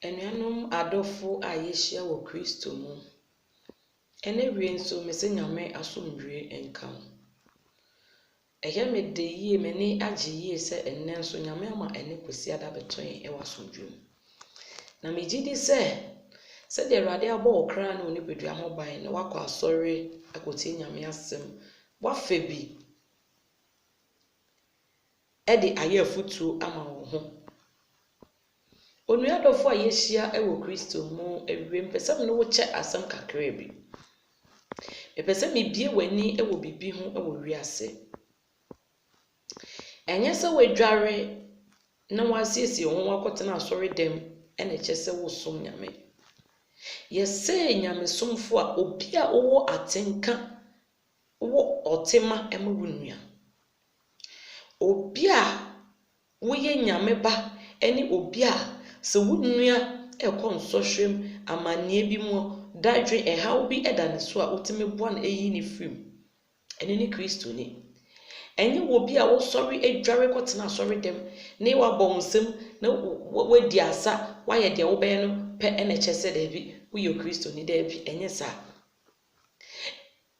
Enuanom adofo a yehia wo Kristo mu. Ene wie nso mese nyame asomdwe enkam. Ehe me de yie meni age yie se enne nso nyame ama ene kwesi ada beton e wasomdwe mu. Na megidi se de Awurade abo okra na oni bedua ho ban na wakọ asori akotie nyame asem. Wafa bi e de aye afutuo ama wo ho. Onua dofo a yehia ewo Kristo mu ewie mpesem no wo che asem kakra bi. Epesem bibie wani ewo bibi ho ewo wiase. Enye se wedware na wasiesie ho wakotena asori dem ene chese wo som nyame. Yese nyame somfo a obi a owo atenka wo otema emawunua. Obi a woye nyame ba ene obi a se wunua ekonsoshrem amanie bi mu dadwe ehaw bi edane so a otime bua na eyi ne frim. Ene ne Kristo ni. Enye obi a wo sori edware kotena sori dem ne wabɔ nsem na wadi asa waye de wo be no pe ene chese da bi wo yo Kristo ni da bi enye sa.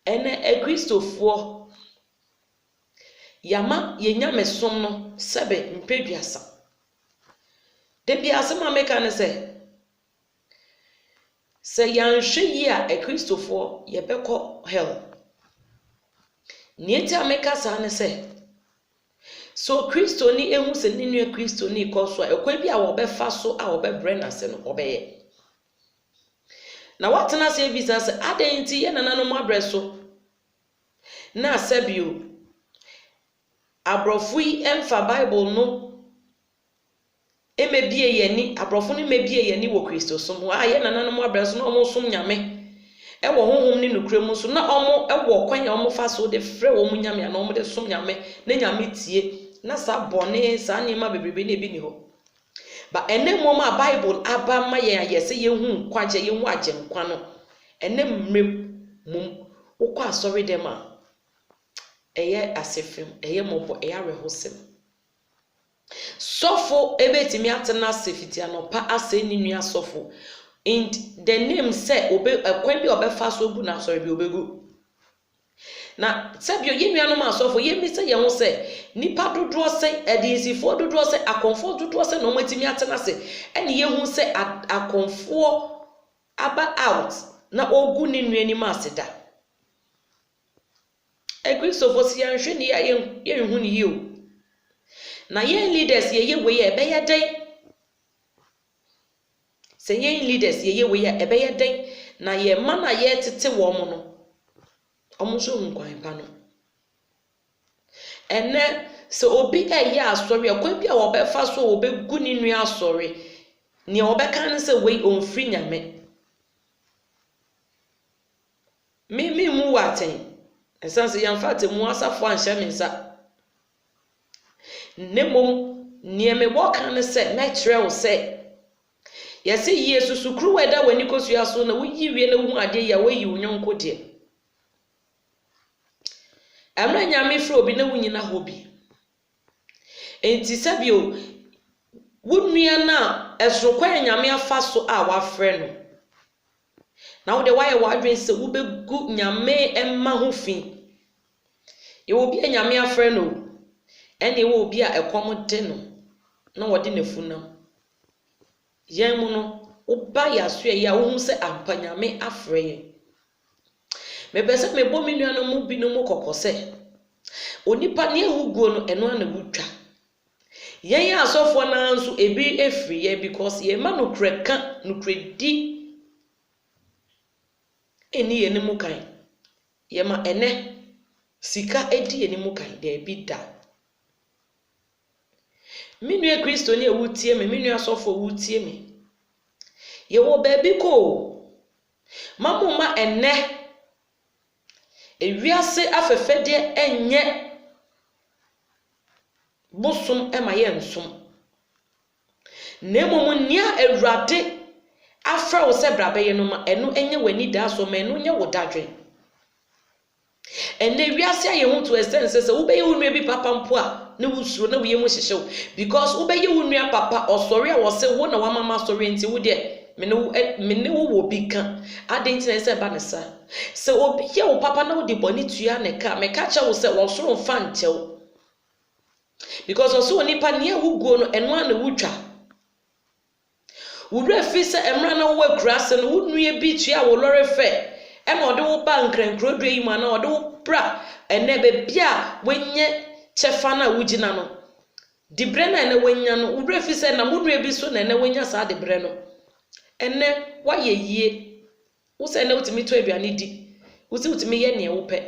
Ene Kristofo yama yenya mesom no sebe mpeduasa. De bi asema meka ne se yanhwe yi a Kristofo yebekɔ hell. Nieti ameka sa ne so Kristo ni ehu se ni nua Kristo ni koso a ekwa bi a wo befa so a wo bebre na se no obeye. Na watena se bi sa se adenti ye nana no mabre so na sabio abrofo yi emfa Bible no emebie yani abrofo no mebie yani wo Kristo so mo aye nana no mabre so na omo som nyame ewo honhom ni nukrem so na omo ewo kwan ya omo fa so de frɛ wo mu nyame na omo de som nyame na nyame tie na sa bone sa nima bebrebe na ebi ni ho ba ene moma Bible aba ma ye ayese ye hu kwaje ye hu agenkwa no ene mmrem mum wokɔ asori dem a eye asefem eye mobo eye arehosem sofo ebetimi atena sefiti anopa ase ni nua sofo. And the name say obe kwan bi obefa so bu na sorry bi obegu na sebio yenua no ma sofo yemi se ye ho se nipa dodo se edinsifo dodo se akonfo dodo se no matimi atena se ene ye hu se akonfo aba out na ogu ni nua ni ma aseda Kristofo si yanhwe ni ye hu ni yiu na ye leaders ye we ye be ye den. Se yen leaders ye we ya ebeye den na ye mana ye tete wo mo no omo so nkwan pa no ene se obi eye asori akwa bi a wo be fa so wo be gu ni nua asori ne wo be kan se we onfri nyame mi mu waten esanse yan fate mu asafo anhye mensa nemom ne me wo kan se na kire wo se yesi Yesu sukru weda wani kosua so na wuyi wie na wu ade ya wayi unyonko de amra nyame fro obi na wunyina hobi enti sabio wunua na esrokwa nyame afa so a wafre no na wo de waye wadwen se wo begu nyame emma ho fi ye obi nyame afre no ene wo obi a ekom de no na wode nafunam yen mu no oba ya so ya wo hu se ampanyame afre ye mebese mebo minua no mu bi no mu kokose onipa ne ehuguo no eno na wutwa yen ya asofo na nso ebi efri ye because ye ma no kreka no kredi eni ye ne mu kan ye ma ene sika edi ye ne mu kan de bi da minua Kristo ni ewutie me minua asofo wutie me ye wo baby ko mamuma enne ewiase afefede enye bosum emaye nsum nemom nia Awurade afra wo se brabaye no ma eno enye wani da so ma eno nye wo dadwe enne wiase aye hu to essence se wo be ye unu bi papa mpo a ne wusuro na wiye mu hyehyew because wobɛyɛ wo nua papa osori a wo se wo na wa mama sori nti wo de mene wo wo bi ka adentina ese ba ne sa se obi ye wo papa na wo de boni tua ne ka me ka cha wo se wo soro mfa nchew because oso onipa ne wo guo no eno ana wutwa wo refi se emra na wo akura se no wo nua bi tua wo lore fe e na ode wo ba nkrankro do yi ma na ode wo bra ene be bia wenye chefa na wugina no dibre na ene wenya no wo refi se na wo nua bi so na ene wenya sa dibre no ene wa ye yie wo se na utimi to aduane di wo se utimi ye ne wo pe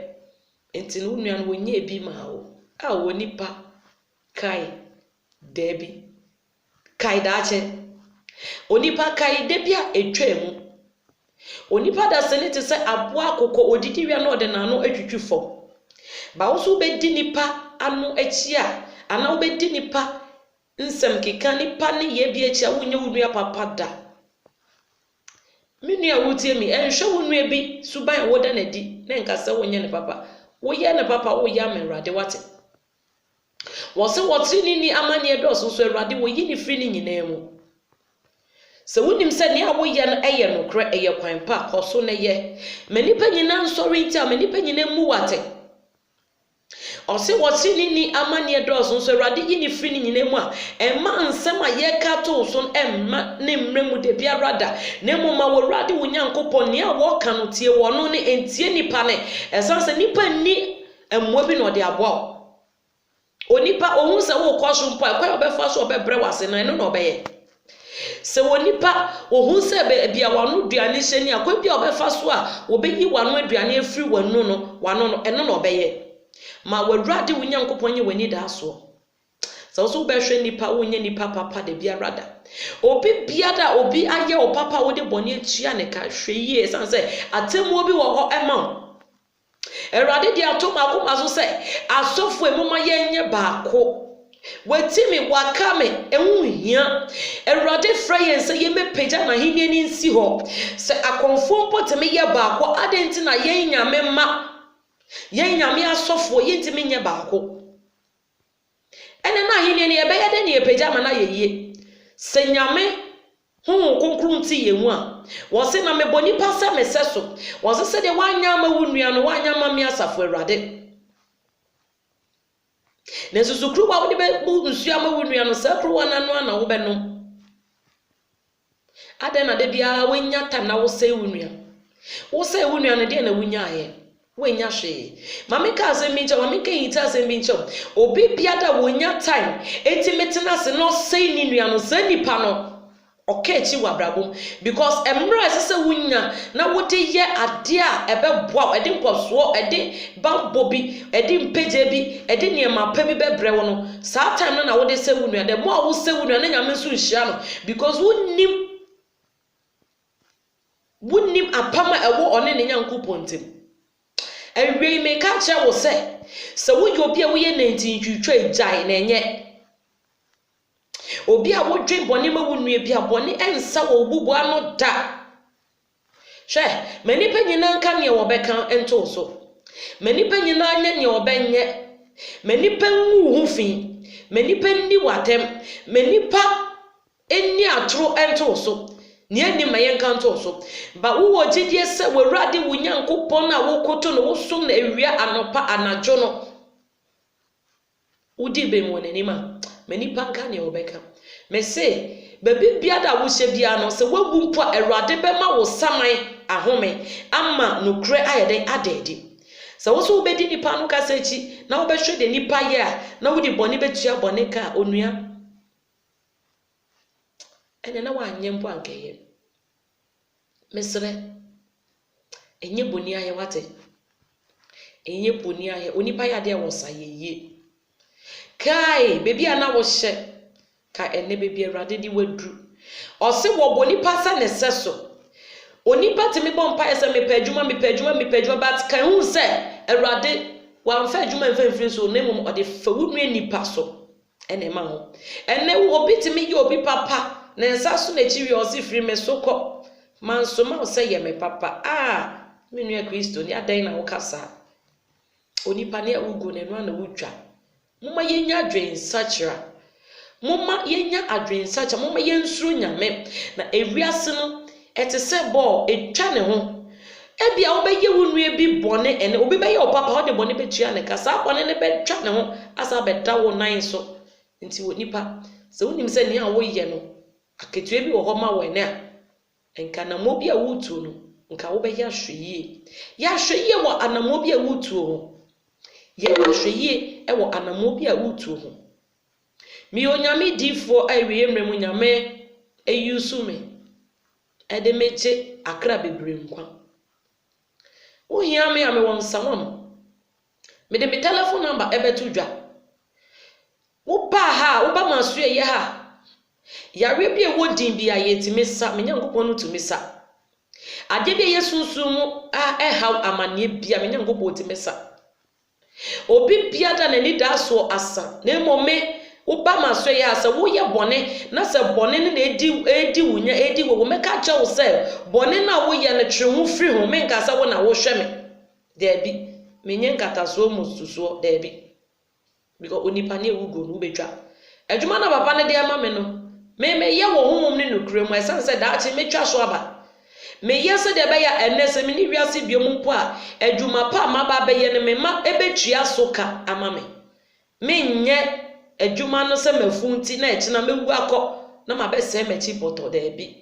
enti no nua no wonya ebi ma wo a wo nipa kai debi kai dache onipa kai debia etwemu onipa da senete se aboa akoko odidi wi na ode na no atwitwifo ba wo so be di nipa anu achi a ana wo be di nipa nsem keka nipa ne ye bi achi a wonya wo nua papa da menu a wotie mi enhwe wo nua bi suban wo da na di na nka se wonya ne papa wo ye ne papa wo ya menrade wate wo se wotri ni amane edoso so erade wo yi ni firi ni nyina mu se wonim se ne a wo ye no eye no kre eye kwan pa koso na ye manipa nyina nsori nti a manipa nyina mu wate o se wotri ni amane edoso so erade yi ni firi ni nyina mu a emma nsem a ye ka to so emma ne mremu de bia rada ne mu ma wo rade wo nyankopon ne a wo ka no tie wo no ne entie nipa ne esanse nipa ni emmo bi no de aboa onipa ohun se wo kwaso mpo akwa obefa so obebre wase na eno na obeye se wonipa ohun se bia wanu duane hyeni akwa bia obefa so a obeyi wanu aduane afiri wanu no eno na obeye ma wawrade wo nyankopon ye wani da so so behwe nipa wonye nipa papa de bia rada obi bia da obi aye o papa wo de bone atua ne ka hweye sanse atemu obi wo ho ema erade di atoma akoma so se asofo emoma yenye baako wetimi wakame enwu hia erade frayen se yeme peja na hinie ni nsi ho se akonfo mpoteme ye baako adenti na yenyame ma yenyame asofo yentimi nye baako ene na hinie ni ebeye de ne peja ma na yeye se nyame konkrun ti yenwu a wo se na meboni pasa meseso wo se de wanya ma wunua no wanya ma mi asafo erade ne susukru wa wo de be nsuya ma wunua no sakru wana no na wo be no ade na de bia wanya tam na wo se wunua no de na wunya aye wenya hwe mame ka asem bi nche mame ka yita asem bi nche obi bia da wonya time etimetena se no sei ni nua no se nipa no okay chi wabrabom because emra sese wunya na wote ye ade a ebeboa ede nkoso ede bambobi ede mpeje bi ede niema pa bi bebre wo no saa time no na wode se wunua de mo a wo se wunua na nyame so nhia no because wunnim apama ewo one ne nyankopon tem ewie me ka cha wo se wo yo bia wo ye 19 twitwa ejai na enye obi a wodwen bone ma wunua bi a bone ensa wo bubu ano da hwe manipa nyina nka ne wo beka ento so manipa nyina anya ne wo benye manipa nwu hu fi manipa ni watem manipa eni atro ento so ne ani maye nka ento so ba wo gidie se wurade wo nyankopon na wo koto no wo som na ewia anopa anajo no udi be mo ne nima manipa nka ne wo beka me se bebi bia da wo hye bia no se wagu mpo erade be ma wo saman ahome ama nokre ayede adedi se wo so wo bedi nipa no kasa echi na wo behwe de nipa ye a na wo di bone betua bone ka onua ene na wanye mpo ankeye mesre enye boni aye wate enye boni aye onipa ya de wo sayeye kai bebi ana wo hye ka ene bebi erade di wadru ose wo boni pasa ne seso onipa timi bompa ese me pejuma but kan hu se erade wa mfa adwuma mfa mfiri so ne mum ode fa wunu nipa so ene ma ho ene wo bitimi ye obi papa ne nsa so na chiwi ose firi me sokọ manso ma ose ye me papa menu ya Kristo ni adan na wo kasa onipa ne awugo ne no na wudwa Moma yenya adwensachira. Moma yenya adwensachira. Moma yensuro nyame. Na ewiase no ete se ball etwa ne ho. Ebia obeye wonu bi bone ene obi beye opapa ho de bone betua ne kasa bone ne betwa ne ho asa beda wo nan so. Nti wo nipa se wonim se ne a wo ye no aketua bi wo ho ma wo ene a enka na mo bi a wutu no nka wo be ya hweye wo anamo bi a wutu ho ye hweye e wo anamo bi a wutu ho mi onyame difo awie mremu nyame eyusu me e de meche akra bebre nkwa wo hia me ame won samam me de me telephone number ebetu dwa wo ba ha wo ba maso ye ha yare bi e wodin bi ayetime sa me nyankopon no tumi sa ade bi yesunsumu haw amane bia me nyankopon tumi sa obi bia da na ni da so asa na emome wo ba maso ye asa wo ye bone na se bone ne na edi wunya edi wo meka cha wo se bone na wo ye na twenwu firi ho me nka sa wo na wo hwe me da bi me nyankata so mususo da bi because onipa ne wugo no betwa adwuma na papa ne de ama me no me ye wo honhom ne nukrem esan se da achi metwa so aba me ye se de be ya enese me ni wiase biom mpo a adwuma pa ma ba be ye ne me ma ebetua so ka ama me nye adwuma no se mafunti na echi na mewu akọ na ma be se mechi poto da bi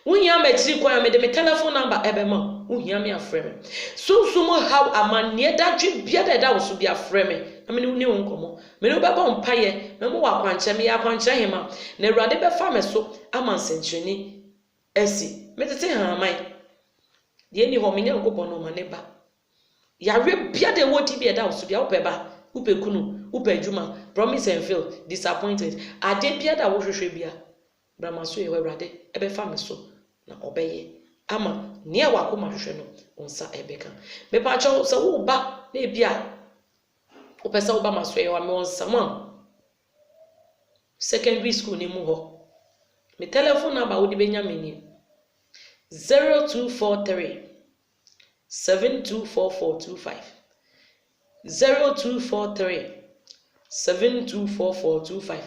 wuhia mechi kwa me de me telephone number ebe ma wuhia me afre me sunsumo how amane dadwe bia da wo so bia afre me na me ni wonkomo me no beba mpaye me mo wakwanche me yakwanche hema na Awurade be fa me so amansencheni esi me tete ha mai de ni ho me nyankopon no mane ba yare bia de wodi bia da wo so bia wo peba wo pekunu wo pedjuma promise and fail disappointed ade bia da wo hwehwe bia brama so ye Awurade ebe fa me so na obeye ama ne wakoma hwehwe no onsa ebeka me pa cho so wo ba na bia opesa oba maswe wa me onsa ma secondary school ni mu ho me telephone number wo di benya me ni 0243 724425 0243 724425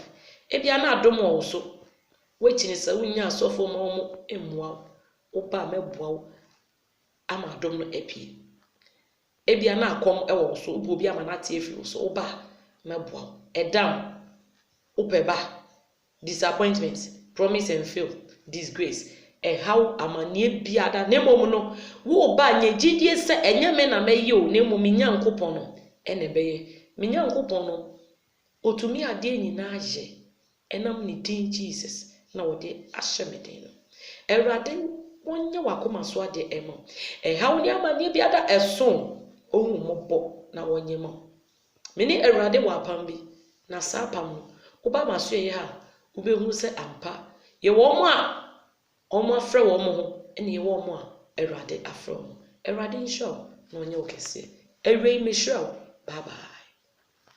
ebia na adom wo so wechini sa wunya asofo ma omo emua oba meboa wo ama adom no epie ebia na akom ewo so obi ama na tie fi so oba meboa edam opeba disappointment promise and fail disgrace how amane bia da nemom no wo ba nya gidie se enye me na meye o nemom nyankopon no ene beye me nyankopon no otumi ade nyina aje enam ni din Jesus na wode ahye me den no Awurade wonye wakoma so ade emo how ni amane bia da eso ohun mobo na wonye mo meni Awurade wa pam bi na sa pam no oba maso ye ha obehu se ampa ye wo mo a omo afre wo mo ho ene ye wo mo a Awurade afre wo Awurade nsho na onye okese Awurade me sure bye bye.